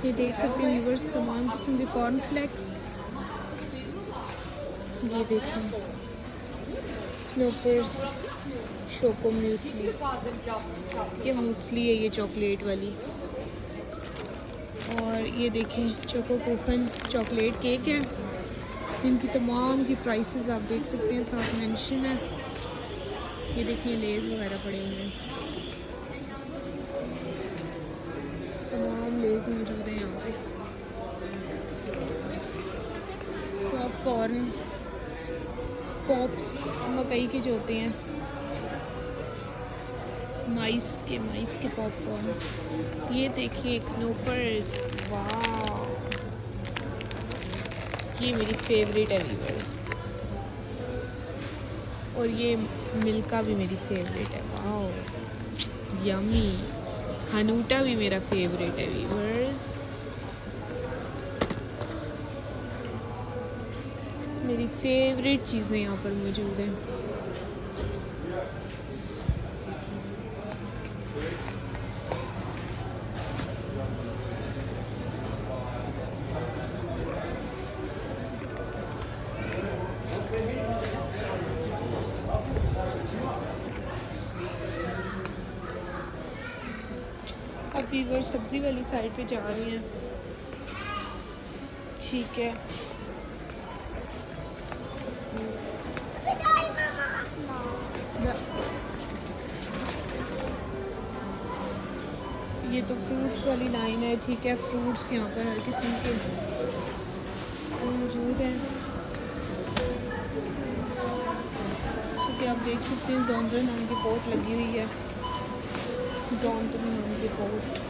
ये देख सकते हैं व्यूवर्स, तमाम किस्म के कॉर्नफ्लेक्स। ये देखें स्नोपर्स, शोको म्यूसली, ये मूसली है ये चॉकलेट वाली। और ये देखें चोको कुफन चॉकलेट केक है। इनकी तमाम की प्राइसेस आप देख सकते हैं, साथ मेंशन है। ये देखिए लेज़ वगैरह पड़े हुए हैं, तमाम लेज़ मौजूद हैं यहाँ पे। पॉपकॉर्न, पॉप्स मकई के जो होते हैं, माइस के पॉपकॉर्न। ये देखिए क्नोपर्स, वाह ये मेरी फेवरेट है व्यूअर्स। और ये मिल्का भी मेरी फेवरेट है, वाह यमी। हनूटा भी मेरा फेवरेट है व्यूअर्स। मेरी फेवरेट चीज़ें यहाँ पर मौजूद हैं। अब व्यूअर सब्ज़ी वाली साइड पे जा रही हैं, ठीक है। ये तो फ्रूट्स वाली लाइन है, ठीक है। फ्रूट्स यहाँ पर हर किस्म के मौजूद हैं। जैसे कि आप देख सकते हैं जोंदर नाम की पोट लगी हुई है, जोंदर नाम की पोट।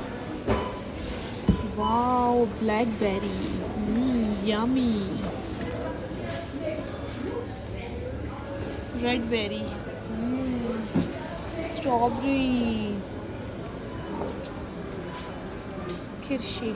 Wow blackberry, yummy. Redberry, strawberry, किरशी।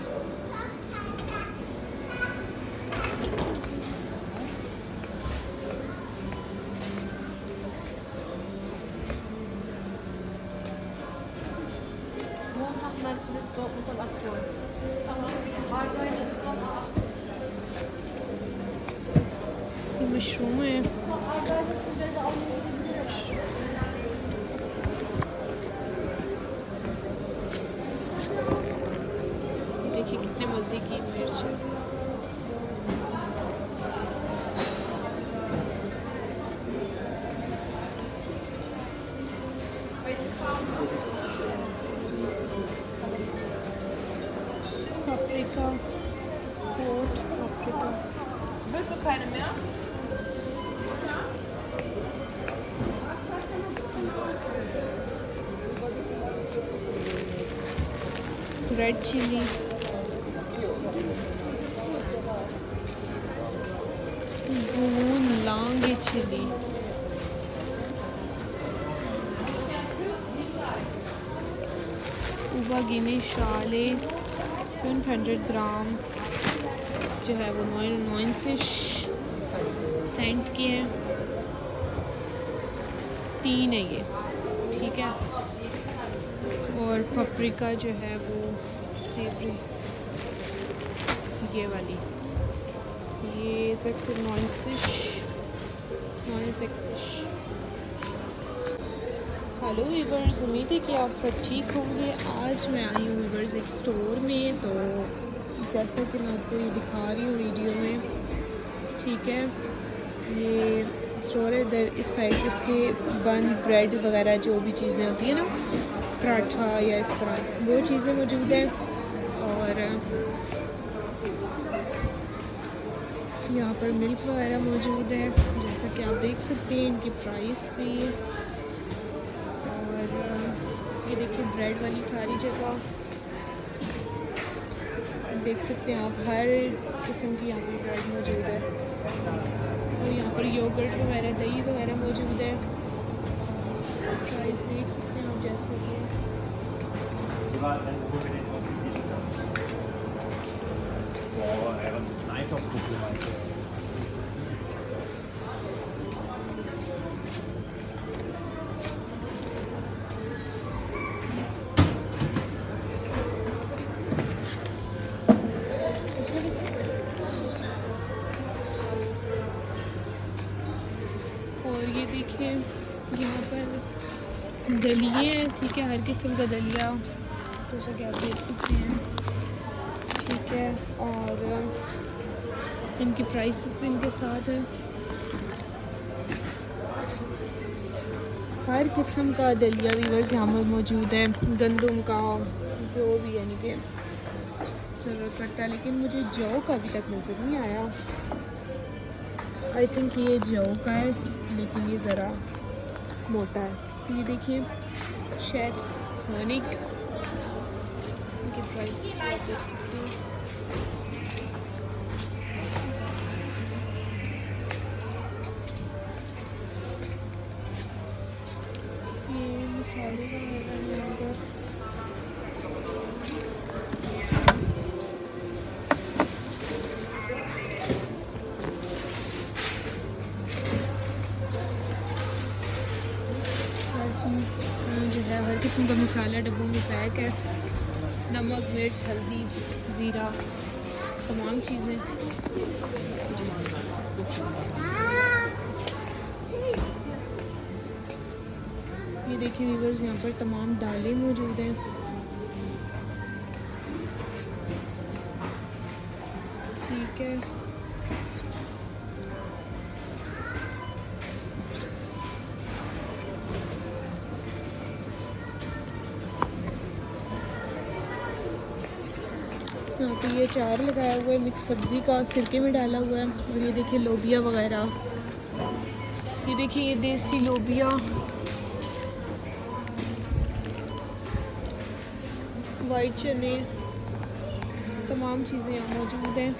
ये मशरूम है, देखिए कितने मज़े की मिर्च है। पापरिका, पोट paprika. Willst du keine mehr? Red chili, बून लांग चिली, उबा गिने शाले 500 ग्राम जो है वो 9 सेंट के हैं। 3 है ये, ठीक है। और पपरिका जो है वो सेवरी, ये वाली, ये 96। हेलो वीवर्स, उम्मीद है कि आप सब ठीक होंगे। आज मैं आई हूँ वीवर्स एक स्टोर में, तो जैसा कि मैं आपको ये दिखा रही हूँ वीडियो में, ठीक है। ये स्टोर है, इधर इस साइड इसके बन ब्रेड वगैरह जो भी चीज़ें होती हैं ना, पराठा या इस तरह वो चीज़ें मौजूद हैं। और यहाँ पर मिल्क वगैरह मौजूद है, जैसा कि आप देख सकते हैं इनकी प्राइस भी। और ये देखिए ब्रेड वाली सारी जगह देख सकते हैं आप, हर किस्म की यहाँ पर ब्रेड मौजूद है। और यहाँ पर योगर्ट वगैरह, दही वगैरह मौजूद है। प्राइस देख सकते हैं आप, जैसे कि was ist ein Einkaufssupplement? देखें यहाँ पर दलिए हैं, ठीक है, हर किस्म का दलिया जैसा कि आप देख सकते हैं, ठीक है। और इनकी प्राइसेस भी इनके साथ है। हर किस्म का दलिया वीवर्स यहाँ पर मौजूद है, गंदम का जो भी यानी कि ज़रूरत पड़ता है। लेकिन मुझे जौ का अभी तक नज़र नहीं आया। आई थिंक ये जौ का है, लेकिन ये ज़रा मोटा है। तो ये देखिए शायद हनीक, इनके प्राइस आप देख सकते हैं। ये मसाले वगैरह यहाँ पर चीज़ जो है, हर किस्म का मसाला डब्बों में पैक है। नमक, मिर्च, हल्दी, ज़ीरा, तमाम चीज़ें। ये देखिए व्यूअर्स, यहाँ पर तमाम दालें मौजूद हैं। ठीक है, यहाँ पे ये अचार लगाया हुआ है मिक्स सब्ज़ी का, सिरके में डाला हुआ है। और ये देखिए लोबिया वगैरह, ये देखिए ये देसी लोबिया, वाइट चने, तमाम चीज़ें यहाँ मौजूद हैं।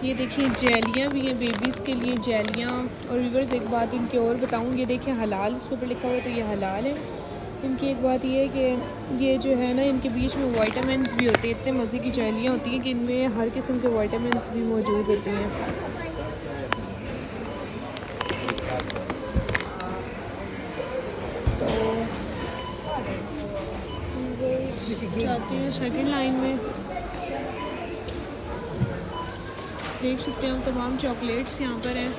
ये देखिए जेलियाँ भी हैं बेबीज़ के लिए, जेलियाँ। और व्यूअर्स एक बात इनकी और बताऊँ, ये देखिए हलाल इसके ऊपर लिखा हुआ है, तो ये हलाल है। इनकी एक बात ये है कि ये जो है ना, इनके बीच में विटामिन्स भी होते हैं। इतने मज़े की जेलियाँ होती हैं कि इनमें हर किस्म के विटामिन्स भी मौजूद होते हैं। तो जाती हूँ सेकंड लाइन में, देख सकते हैं हम तमाम चॉकलेट्स यहाँ पर हैं।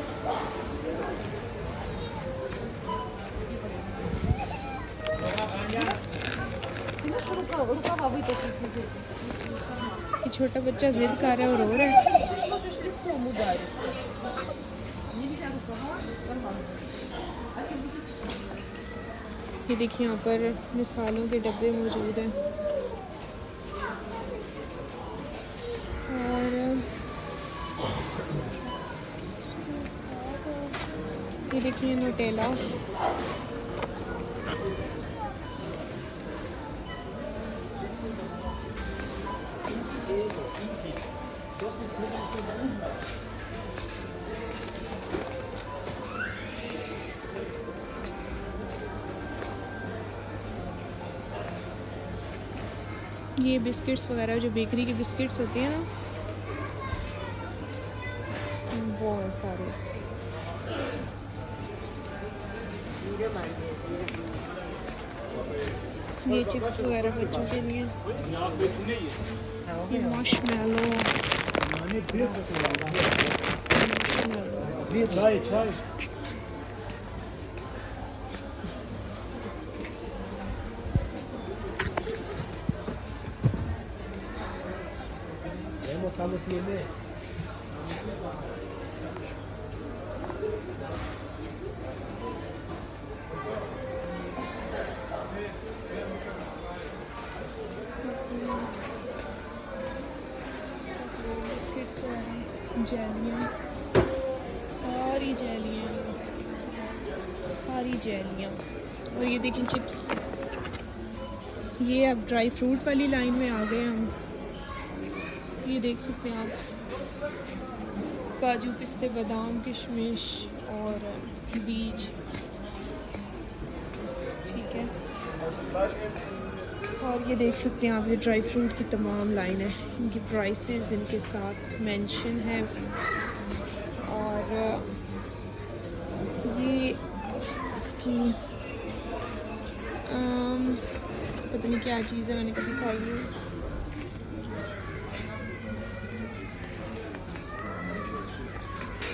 ये छोटा बच्चा जिद कर रहा है और रो रहा है। ये देखिए यहाँ पर मिसालों के डब्बे मौजूद हैं। और ये देखिए न्यूटेला, ये बिस्किट्स वगैरह जो बेकरी के बिस्किट्स होते हैं ना, वो है सारे। ये चिप्स वगैरह बच्चों के लिए, ये मार्शमेलो, बिस्किट्स वगैरह, जेलियाँ, सारी जेलियाँ, सारी जेलियाँ। और ये देखें चिप्स। ये अब ड्राई फ्रूट वाली लाइन में आ गए हम। ये देख सकते हैं आप, काजू, पिस्ते, बादाम, किशमिश और बीज, ठीक है। और ये देख सकते हैं आप, ये ड्राई फ्रूट की तमाम लाइन है। इनकी प्राइसेस इनके साथ मेंशन है। और ये इसकी पता नहीं क्या चीज़ है, मैंने कभी खाई नहीं।